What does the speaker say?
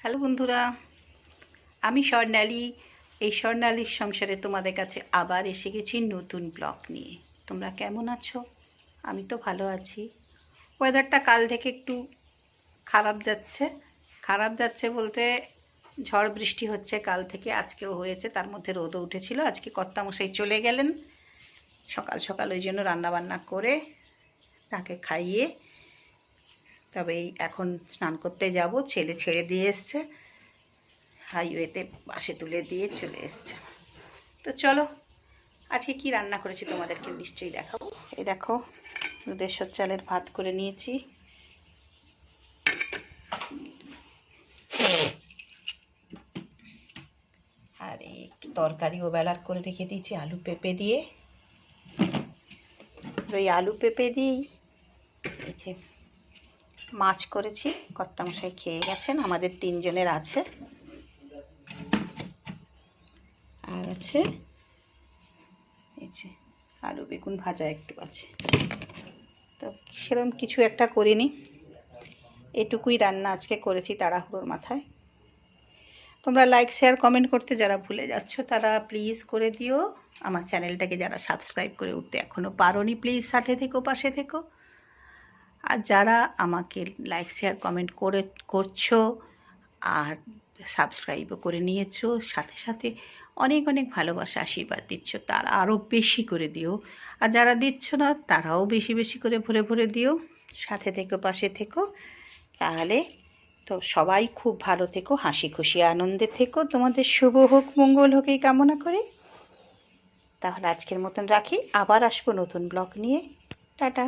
Hello বন্ধুরা, আমি স্বর্ণালী। এই স্বর্ণালীর সংসারে তোমাদের কাছে আবার এসে গেছি নতুন ব্লগ নিয়ে। তোমরা কেমন আছো? আমি তো ভালো আছি। ওয়েদারটা কাল থেকে একটু খারাপ যাচ্ছে বলতে ঝড় বৃষ্টি হচ্ছে কাল থেকে, আজকেও হয়েছে, তার মধ্যে রোদও উঠেছিল। আজকে কর্তামশাই চলে গেলেন সকাল সকাল, ওই জন্য রান্নাবান্না করে তাকে খাইয়ে তবে এখন স্নান করতে যাব। ছেলে ছেড়ে দিয়ে এসছে, হাইওয়েতে বাসে তুলে দিয়ে চলে এসছে। তো চলো আজকে কি রান্না করেছি তোমাদেরকে নিশ্চয়ই দেখাবো। এই দেখো, দুধেশ্বর চালের ভাত করে নিয়েছি। আর একটু তরকারিও বেলার করে রেখে দিয়েছি আলু পেঁপে দিয়ে। ওই আলু পেঁপে দিয়েই এই যে মাছ করেছি, কর্তামশাই খেয়ে গেছেন, আমাদের 3 জনের আছে। আর আছে এই যে আলু বেগুন ভাজা একটু আছে। তো সেরকম কিছু একটা করিনি, এটুকুই রান্না আজকে করেছি তাড়াহুড়োর মাথায়। তোমরা লাইক শেয়ার কমেন্ট করতে যারা ভুলে যাচ্ছ তারা প্লিজ করে দিও। আমার চ্যানেলটাকে যারা সাবস্ক্রাইব করে উঠতে এখনও পারোনি, প্লিজ সাথে থেকো, পাশে থেকো। আর যারা আমাকে লাইক শেয়ার কমেন্ট করছো আর সাবস্ক্রাইবও করে নিয়েছো, সাথে সাথে অনেক অনেক ভালোবাসা আশীর্বাদ দিচ্ছ, তারা আরও বেশি করে দিও। আর যারা দিচ্ছ না তারাও বেশি বেশি করে ভরে ভরে দিও। সাথে থেকো, পাশে থেকো। তাহলে তো সবাই খুব ভালো থেকো, হাসি খুশি আনন্দে থেকো, তোমাদের শুভ হোক, মঙ্গল হোক এই কামনা করে তাহলে আজকের মতন রাখি। আবার আসবো নতুন ব্লগ নিয়ে। টাটা।